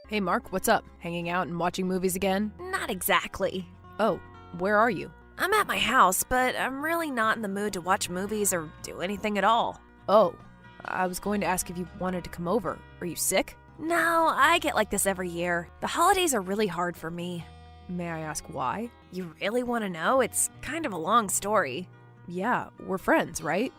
Hey Mark, what's up? Hanging out and watching movies again? Not exactly. Oh, where are you? I'm at my house, but I'm really not in the mood to watch movies or do anything at all. Oh, I was going to ask if you wanted to come over. Are you sick? No, I get like this every year. The holidays are really hard for me. May I ask why? You really want to know? It's kind of a long story. Yeah, we're friends, right?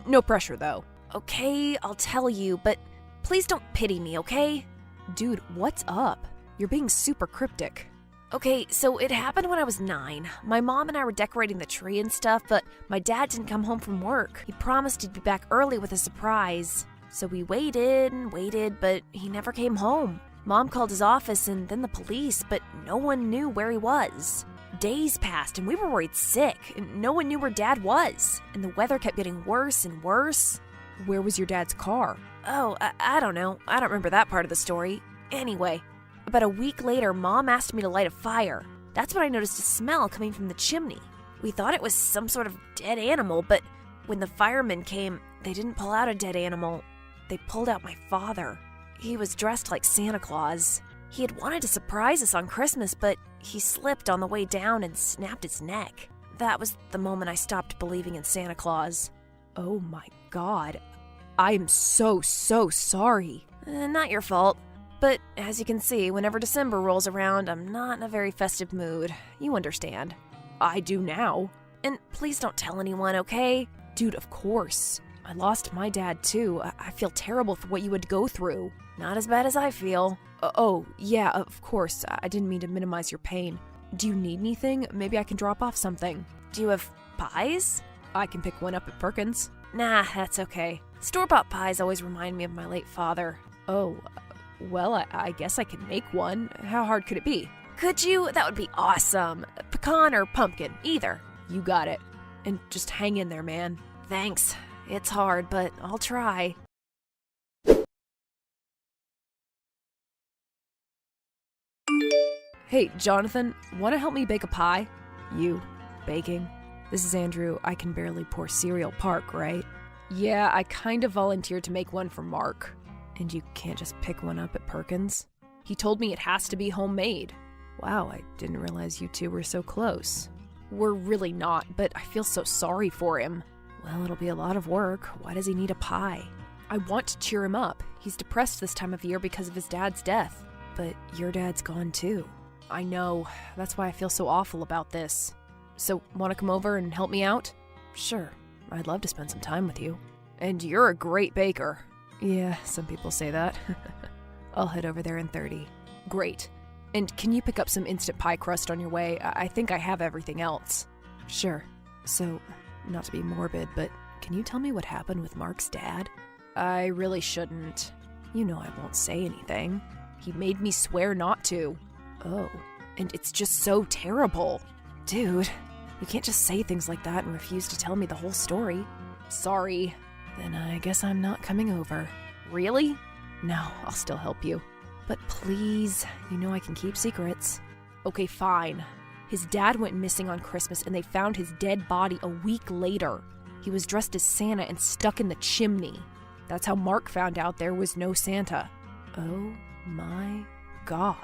No pressure, though. Okay, I'll tell you, but please don't pity me, okay? Dude, what's up? You're being super cryptic. Okay, so it happened when I was 9. My mom and I were decorating the tree and stuff, but my dad didn't come home from work. He promised he'd be back early with a surprise. So we waited and waited, but he never came home. Mom called his office and then the police, but no one knew where he was. Days passed and we were worried sick, and no one knew where Dad was. And the weather kept getting worse and worse. Where was your dad's car? Oh, I don't know. I don't remember that part of the story. Anyway, about a week later, Mom asked me to light a fire. That's when I noticed a smell coming from the chimney. We thought it was some sort of dead animal, but when the firemen came, they didn't pull out a dead animal. They pulled out my father. He was dressed like Santa Claus. He had wanted to surprise us on Christmas, but he slipped on the way down and snapped his neck. That was the moment I stopped believing in Santa Claus. Oh my God. I am so sorry. Not your fault. But as you can see, whenever December rolls around, I'm not in a very festive mood. You understand. I do now. And please don't tell anyone, okay? Dude, of course. I lost my dad too. I feel terrible for what you had to go through. Not as bad as I feel. Oh, yeah, of course. I didn't mean to minimize your pain. Do you need anything? Maybe I can drop off something. Do you have pies? I can pick one up at Perkins. Nah, that's okay. Store-bought pies always remind me of my late father. Oh, well, I guess I can make one. How hard could it be? Could you? That would be awesome. Pecan or pumpkin, either. You got it. And just hang in there, man. Thanks. It's hard, but I'll try. Hey, Jonathan, want to help me bake a pie? You, baking? This is Andrew. I can barely pour cereal, Park, right? Yeah, I kind of volunteered to make one for Mark. And you can't just pick one up at Perkins? He told me it has to be homemade. Wow, I didn't realize you two were so close. We're really not, but I feel so sorry for him. Well, it'll be a lot of work. Why does he need a pie? I want to cheer him up. He's depressed this time of year because of his dad's death. But your dad's gone too. I know. That's why I feel so awful about this. So, want to come over and help me out? Sure. I'd love to spend some time with you. And you're a great baker. Yeah, some people say that. I'll head over there in 30. Great. And can you pick up some instant pie crust on your way? I think I have everything else. Sure. So, not to be morbid, but can you tell me what happened with Mark's dad? I really shouldn't. You know I won't say anything. He made me swear not to. Oh, and it's just so terrible. Dude, you can't just say things like that and refuse to tell me the whole story. Sorry. Then I guess I'm not coming over. Really? No, I'll still help you. But please, you know I can keep secrets. Okay, fine. His dad went missing on Christmas and they found his dead body a week later. He was dressed as Santa and stuck in the chimney. That's how Mark found out there was no Santa. Oh my God.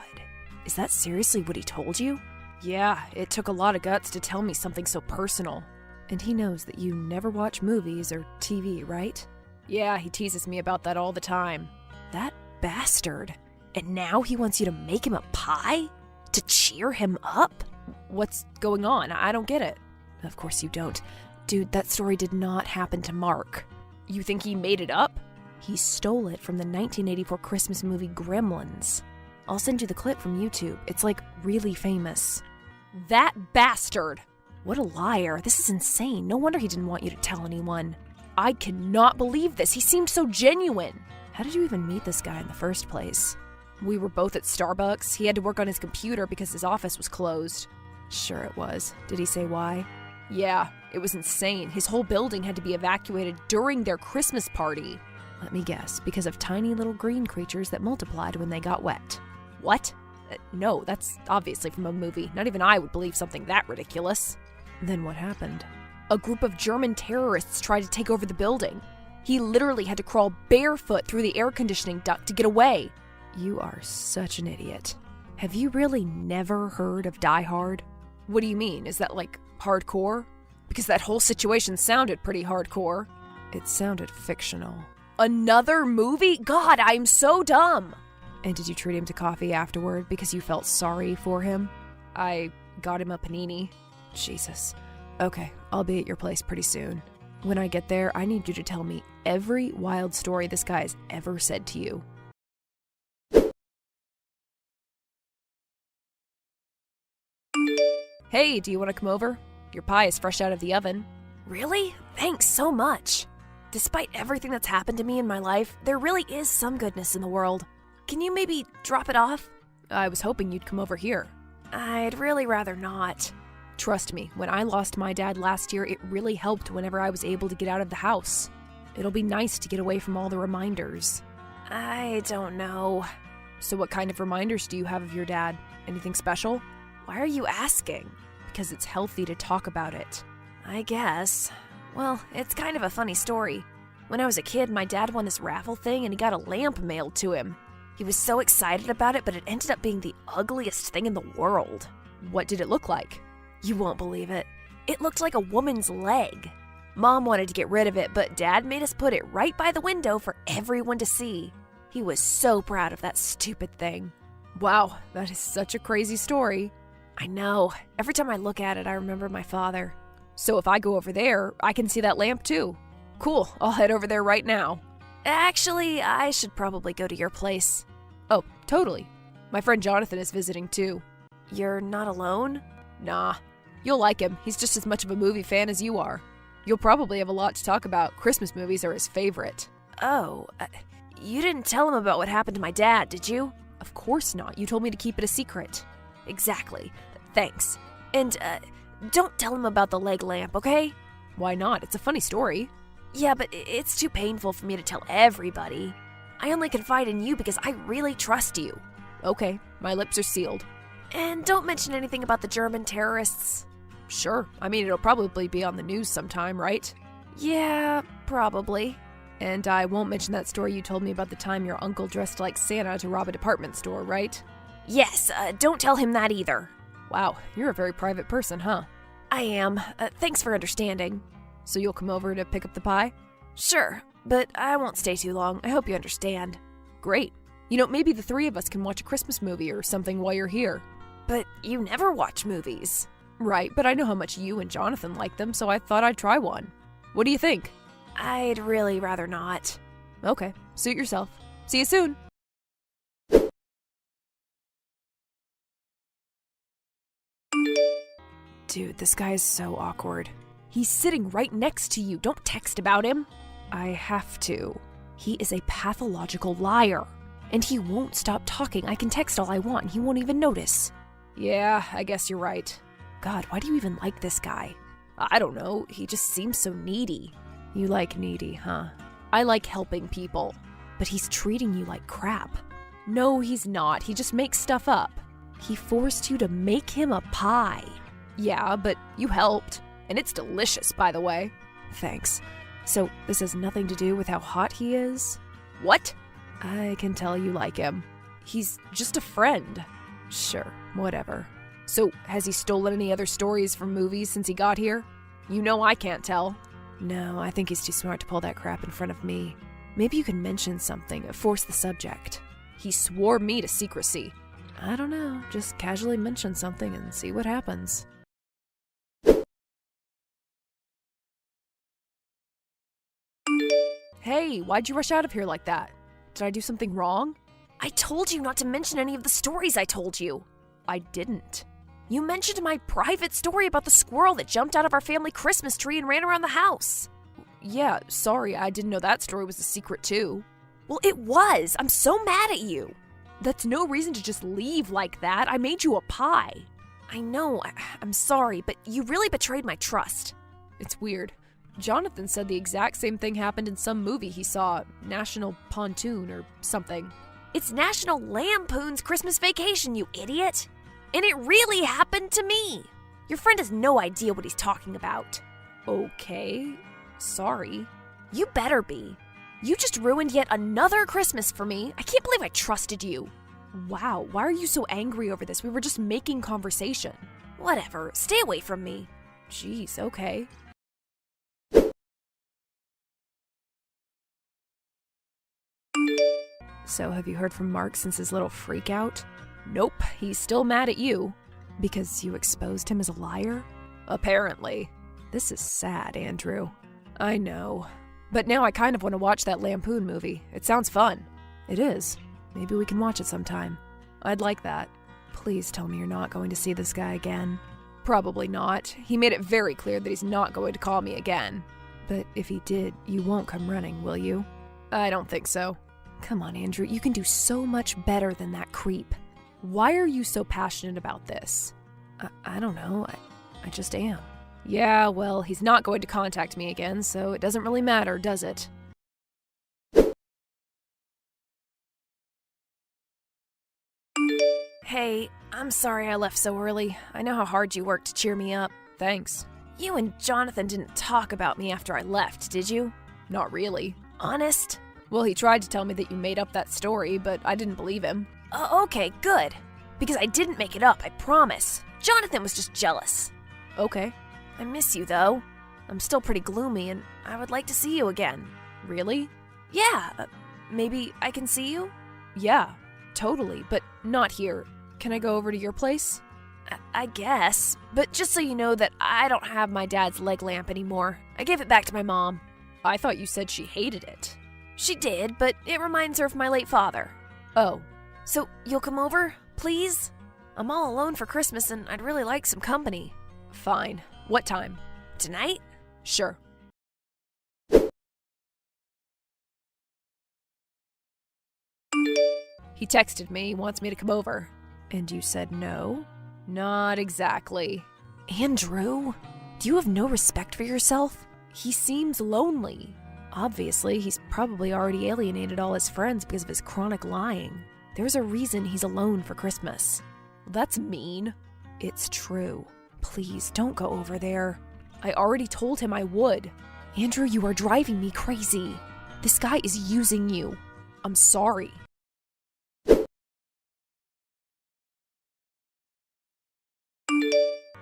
Is that seriously what he told you? Yeah, it took a lot of guts to tell me something so personal. And he knows that you never watch movies or TV, right? Yeah, he teases me about that all the time. That bastard. And now he wants you to make him a pie? To cheer him up? What's going on? I don't get it. Of course you don't. Dude, that story did not happen to Mark. You think he made it up? He stole it from the 1984 Christmas movie Gremlins. I'll send you the clip from YouTube. It's like really famous. That bastard! What a liar. This is insane. No wonder he didn't want you to tell anyone. I cannot believe this. He seemed so genuine. How did you even meet this guy in the first place? We were both at Starbucks. He had to work on his computer because his office was closed. Sure it was. Did he say why? Yeah, it was insane. His whole building had to be evacuated during their Christmas party. Let me guess, because of tiny little green creatures that multiplied when they got wet. What? No, that's obviously from a movie. Not even I would believe something that ridiculous. Then what happened? A group of German terrorists tried to take over the building. He literally had to crawl barefoot through the air conditioning duct to get away. You are such an idiot. Have you really never heard of Die Hard? What do you mean? Is that like hardcore? Because that whole situation sounded pretty hardcore. It sounded fictional. Another movie? God, I'm so dumb. And did you treat him to coffee afterward because you felt sorry for him? I got him a panini. Jesus. Okay, I'll be at your place pretty soon. When I get there, I need you to tell me every wild story this guy has ever said to you. Hey, do you want to come over? Your pie is fresh out of the oven. Really? Thanks so much. Despite everything that's happened to me in my life, there really is some goodness in the world. Can you maybe drop it off? I was hoping you'd come over here. I'd really rather not. Trust me, when I lost my dad last year, it really helped whenever I was able to get out of the house. It'll be nice to get away from all the reminders. I don't know. So what kind of reminders do you have of your dad? Anything special? Why are you asking? Because it's healthy to talk about it. I guess. Well, it's kind of a funny story. When I was a kid, my dad won this raffle thing and he got a lamp mailed to him. He was so excited about it, but it ended up being the ugliest thing in the world. What did it look like? You won't believe it. It looked like a woman's leg. Mom wanted to get rid of it, but Dad made us put it right by the window for everyone to see. He was so proud of that stupid thing. Wow, that is such a crazy story. I know. Every time I look at it, I remember my father. So if I go over there, I can see that lamp too. Cool, I'll head over there right now. Actually, I should probably go to your place. Oh, totally. My friend Jonathan is visiting too. You're not alone? Nah, you'll like him. He's just as much of a movie fan as you are. You'll probably have a lot to talk about. Christmas movies are his favorite. Oh, you didn't tell him about what happened to my dad, did you? Of course not. You told me to keep it a secret. Exactly. Thanks. And, don't tell him about the leg lamp, okay? Why not? It's a funny story. Yeah, but it's too painful for me to tell everybody. I only confide in you because I really trust you. Okay, my lips are sealed. And don't mention anything about the German terrorists. Sure. I mean, it'll probably be on the news sometime, right? Yeah, probably. And I won't mention that story you told me about the time your uncle dressed like Santa to rob a department store, right? Yes, don't tell him that either. Wow, you're a very private person, huh? I am. Thanks for understanding. So you'll come over to pick up the pie? Sure, but I won't stay too long. I hope you understand. Great. You know, maybe the three of us can watch a Christmas movie or something while you're here. But you never watch movies. Right, but I know how much you and Jonathan like them, so I thought I'd try one. What do you think? I'd really rather not. Okay, suit yourself. See you soon. Dude, this guy is so awkward. He's sitting right next to you. Don't text about him. I have to. He is a pathological liar. And he won't stop talking. I can text all I want and he won't even notice. Yeah, I guess you're right. God, why do you even like this guy? I don't know. He just seems so needy. You like needy, huh? I like helping people. But he's treating you like crap. No, he's not. He just makes stuff up. He forced you to make him a pie. Yeah, but you helped. And it's delicious, by the way. Thanks. So, this has nothing to do with how hot he is? What? I can tell you like him. He's just a friend. Sure, whatever. So, has he stolen any other stories from movies since he got here? You know I can't tell. No, I think he's too smart to pull that crap in front of me. Maybe you can mention something, force the subject. He swore me to secrecy. I don't know, just casually mention something and see what happens. Hey, why'd you rush out of here like that? Did I do something wrong? I told you not to mention any of the stories I told you. I didn't. You mentioned my private story about the squirrel that jumped out of our family Christmas tree and ran around the house. Yeah, sorry, I didn't know that story was a secret too. Well, it was. I'm so mad at you. That's no reason to just leave like that. I made you a pie. I know, I'm sorry, but you really betrayed my trust. It's weird. Jonathan said the exact same thing happened in some movie he saw, National Pontoon or something. It's National Lampoon's Christmas Vacation, you idiot! And it really happened to me! Your friend has no idea what he's talking about. Okay, sorry. You better be. You just ruined yet another Christmas for me. I can't believe I trusted you. Wow, why are you so angry over this? We were just making conversation. Whatever, stay away from me. Jeez, okay. So have you heard from Mark since his little freak out? Nope, he's still mad at you. Because you exposed him as a liar? Apparently. This is sad, Andrew. I know. But now I kind of want to watch that Lampoon movie. It sounds fun. It is. Maybe we can watch it sometime. I'd like that. Please tell me you're not going to see this guy again. Probably not. He made it very clear that he's not going to call me again. But if he did, you won't come running, will you? I don't think so. Come on, Andrew, you can do so much better than that creep. Why are you so passionate about this? I don't know. I just am. Yeah, well, he's not going to contact me again, so it doesn't really matter, does it? Hey, I'm sorry I left so early. I know how hard you worked to cheer me up. Thanks. You and Jonathan didn't talk about me after I left, did you? Not really. Honest? Well, he tried to tell me that you made up that story, but I didn't believe him. Okay, good. Because I didn't make it up, I promise. Jonathan was just jealous. Okay. I miss you, though. I'm still pretty gloomy, and I would like to see you again. Really? Yeah, maybe I can see you? Yeah, totally, but not here. Can I go over to your place? I guess, but just so you know that I don't have my dad's leg lamp anymore. I gave it back to my mom. I thought you said she hated it. She did, but it reminds her of my late father. Oh. So, you'll come over, please? I'm all alone for Christmas and I'd really like some company. Fine. What time? Tonight? Sure. He texted me, wants me to come over. And you said no? Not exactly. Andrew, do you have no respect for yourself? He seems lonely. Obviously, he's probably already alienated all his friends because of his chronic lying. There's a reason he's alone for Christmas. That's mean. It's true. Please, don't go over there. I already told him I would. Andrew, you are driving me crazy. This guy is using you. I'm sorry.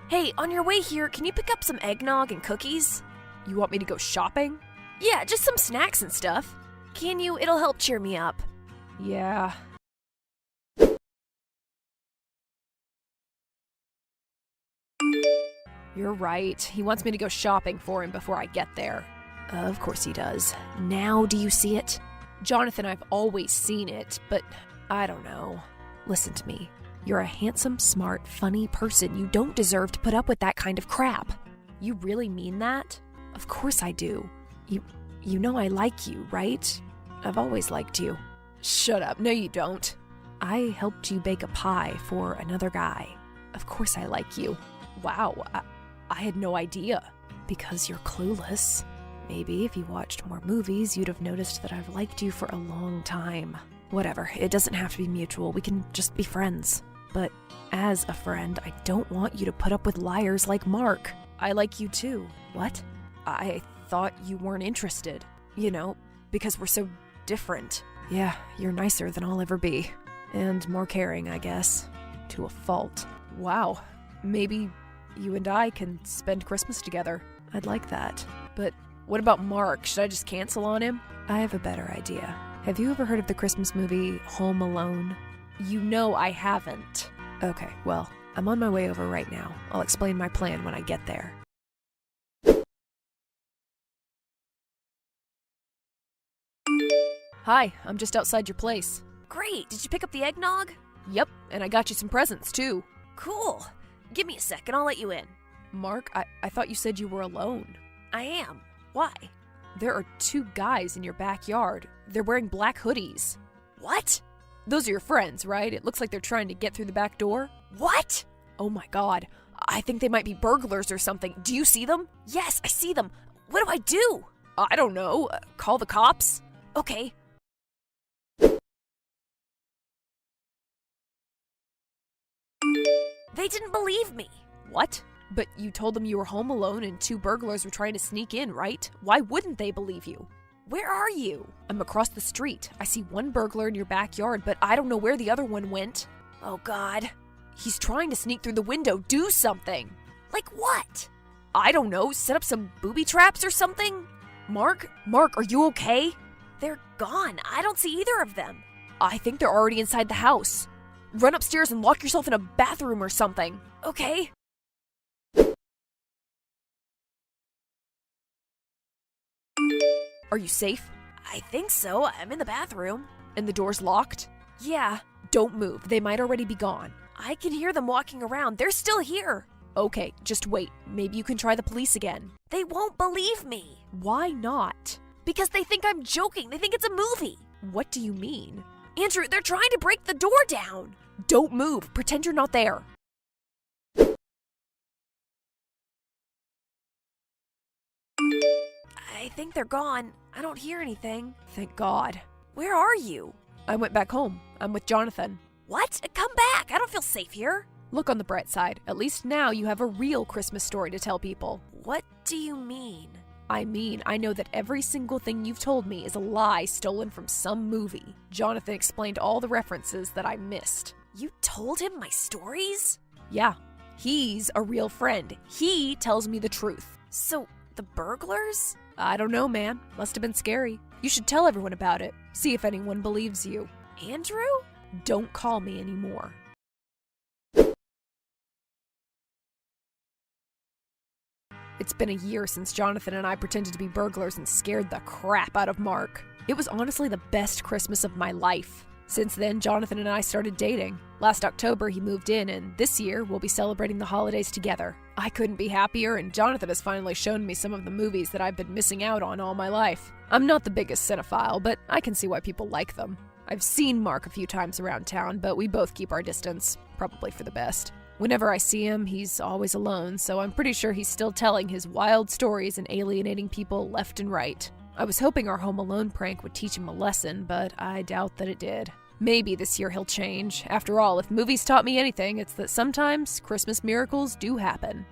Hey, on your way here, can you pick up some eggnog and cookies? You want me to go shopping? Yeah, just some snacks and stuff. Can you? It'll help cheer me up. Yeah. You're right. He wants me to go shopping for him before I get there. Of course he does. Now do you see it? Jonathan, I've always seen it, but I don't know. Listen to me. You're a handsome, smart, funny person. You don't deserve to put up with that kind of crap. You really mean that? Of course I do. You know I like you, right? I've always liked you. Shut up. No, you don't. I helped you bake a pie for another guy. Of course I like you. Wow, I had no idea. Because you're clueless. Maybe if you watched more movies, you'd have noticed that I've liked you for a long time. Whatever, it doesn't have to be mutual. We can just be friends. But as a friend, I don't want you to put up with liars like Mark. I like you too. What? I thought you weren't interested. You know, because we're so different. Yeah, you're nicer than I'll ever be. And more caring, I guess. To a fault. Wow. Maybe you and I can spend Christmas together. I'd like that. But what about Mark? Should I just cancel on him? I have a better idea. Have you ever heard of the Christmas movie Home Alone? You know I haven't. Okay, well, I'm on my way over right now. I'll explain my plan when I get there. Hi, I'm just outside your place. Great, did you pick up the eggnog? Yep, and I got you some presents too. Cool. Give me a second, I'll let you in. Mark, I thought you said you were alone. I am. Why? There are 2 guys in your backyard. They're wearing black hoodies. What? Those are your friends, right? It looks like they're trying to get through the back door. What? Oh my god. I think they might be burglars or something. Do you see them? Yes, I see them. What do I do? I don't know. Call the cops? Okay. They didn't believe me. What? But you told them you were home alone and 2 burglars were trying to sneak in, right? Why wouldn't they believe you? Where are you? I'm across the street. I see one burglar in your backyard, but I don't know where the other one went. Oh, God. He's trying to sneak through the window. Do something. Like what? I don't know. Set up some booby traps or something? Mark, are you okay? They're gone. I don't see either of them. I think they're already inside the house. Run upstairs and lock yourself in a bathroom or something. Okay. Are you safe? I think so. I'm in the bathroom. And the door's locked? Yeah. Don't move. They might already be gone. I can hear them walking around. They're still here. Okay, just wait. Maybe you can try the police again. They won't believe me. Why not? Because they think I'm joking. They think it's a movie. What do you mean? Andrew, they're trying to break the door down. Don't move. Pretend you're not there. I think they're gone. I don't hear anything. Thank God. Where are you? I went back home. I'm with Jonathan. What? Come back. I don't feel safe here. Look on the bright side. At least now you have a real Christmas story to tell people. What do you mean? I mean, I know that every single thing you've told me is a lie stolen from some movie. Jonathan explained all the references that I missed. You told him my stories? Yeah. He's a real friend. He tells me the truth. So, the burglars? I don't know, man. Must have been scary. You should tell everyone about it. See if anyone believes you. Andrew? Don't call me anymore. It's been a year since Jonathan and I pretended to be burglars and scared the crap out of Mark. It was honestly the best Christmas of my life. Since then, Jonathan and I started dating. Last October, he moved in, and this year, we'll be celebrating the holidays together. I couldn't be happier, and Jonathan has finally shown me some of the movies that I've been missing out on all my life. I'm not the biggest cinephile, but I can see why people like them. I've seen Mark a few times around town, but we both keep our distance, probably for the best. Whenever I see him, he's always alone, so I'm pretty sure he's still telling his wild stories and alienating people left and right. I was hoping our Home Alone prank would teach him a lesson, but I doubt that it did. Maybe this year he'll change. After all, if movies taught me anything, it's that sometimes Christmas miracles do happen.